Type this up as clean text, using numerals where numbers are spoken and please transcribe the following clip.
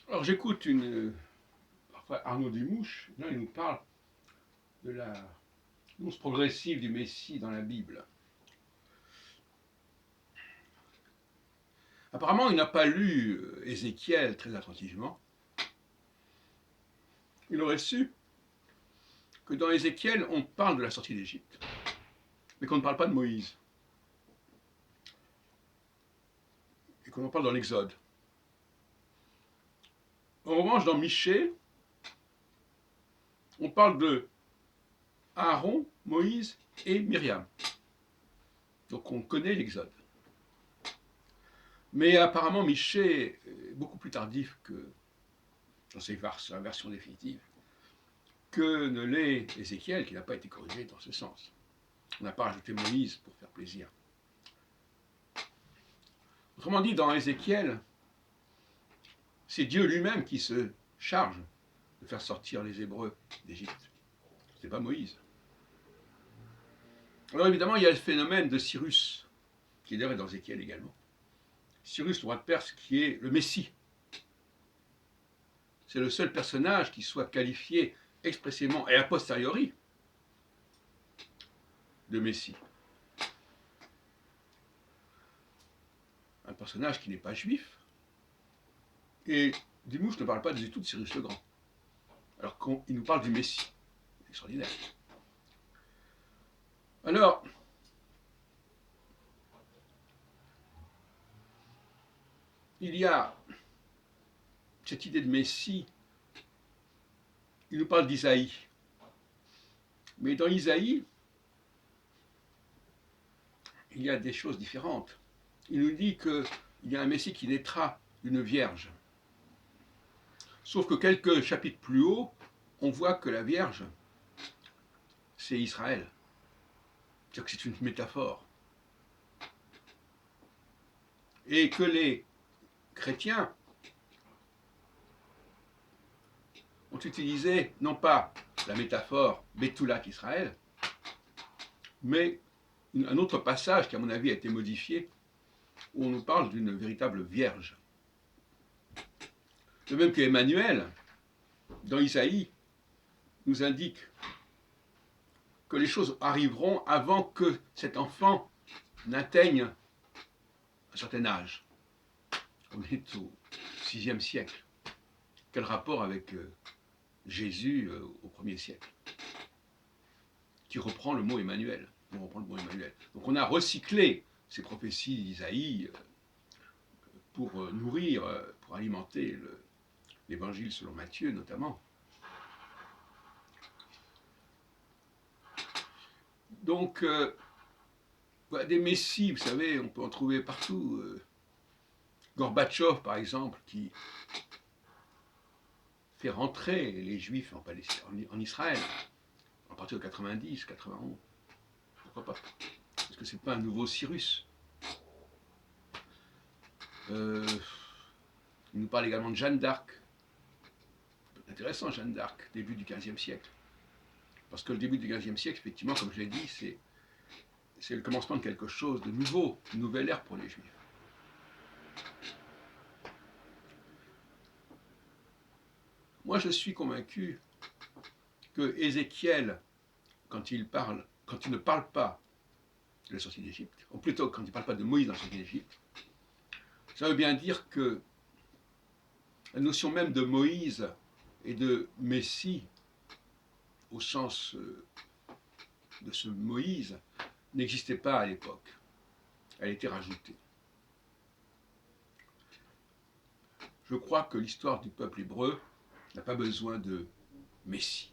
Alors j'écoute parfois Arnaud Dumouche, là il nous parle de l'annonce progressive du Messie dans la Bible. Apparemment il n'a pas lu Ézéchiel très attentivement. Il aurait su que dans Ézéchiel on parle de la sortie d'Égypte, mais qu'on ne parle pas de Moïse, et qu'on en parle dans l'Exode. En revanche, dans Michée, on parle de Aaron, Moïse et Myriam. Donc on connaît l'Exode. Mais apparemment, Michée est beaucoup plus tardif que dans sa version définitive, que ne l'est Ézéchiel, qui n'a pas été corrigé dans ce sens. On n'a pas rajouté Moïse pour faire plaisir. Autrement dit, dans Ézéchiel, c'est Dieu lui-même qui se charge de faire sortir les Hébreux d'Égypte. Ce n'est pas Moïse. Alors évidemment, il y a le phénomène de Cyrus, qui est d'ailleurs dans Ézéchiel également. Cyrus, le roi de Perse, qui est le Messie. C'est le seul personnage qui soit qualifié expressément et a posteriori de Messie. Un personnage qui n'est pas juif. Et Dumouche ne parle pas du tout de Cyrus le Grand, alors qu'il nous parle du Messie. C'est extraordinaire. Alors, il y a cette idée de Messie. Il nous parle d'Isaïe. Mais dans Isaïe, il y a des choses différentes. Il nous dit qu'il y a un Messie qui naîtra d'une vierge. Sauf que quelques chapitres plus haut, on voit que la Vierge, c'est Israël. C'est-à-dire que c'est une métaphore. Et que les chrétiens ont utilisé non pas la métaphore Betoulat Israël, mais un autre passage qui, à mon avis, a été modifié, où on nous parle d'une véritable vierge. De même que Emmanuel, dans Isaïe, nous indique que les choses arriveront avant que cet enfant n'atteigne un certain âge. On est au VIe siècle. Quel rapport avec Jésus au 1er siècle, qui reprend le mot Emmanuel. Donc on a recyclé ces prophéties d'Isaïe pour nourrir, pour alimenter l'évangile selon Matthieu notamment. Donc, des messies, vous savez, on peut en trouver partout. Gorbatchev, par exemple, qui fait rentrer les Juifs en Israël, à partir de 90, 91. Pourquoi pas? Est-ce que c'est pas un nouveau Cyrus? Il nous parle également de Jeanne d'Arc. Intéressant, Jeanne d'Arc, début du XVe siècle. Parce que le début du XVe siècle, effectivement, comme je l'ai dit, c'est le commencement de quelque chose de nouveau, une nouvelle ère pour les Juifs. Moi, je suis convaincu que Ézéchiel, quand il ne parle pas de la sortie d'Égypte, ou plutôt quand il ne parle pas de Moïse dans la sortie d'Égypte, ça veut bien dire que la notion même de Moïse et de Messie, au sens de ce Moïse, n'existait pas à l'époque. Elle a été rajoutée. Je crois que l'histoire du peuple hébreu n'a pas besoin de Messie.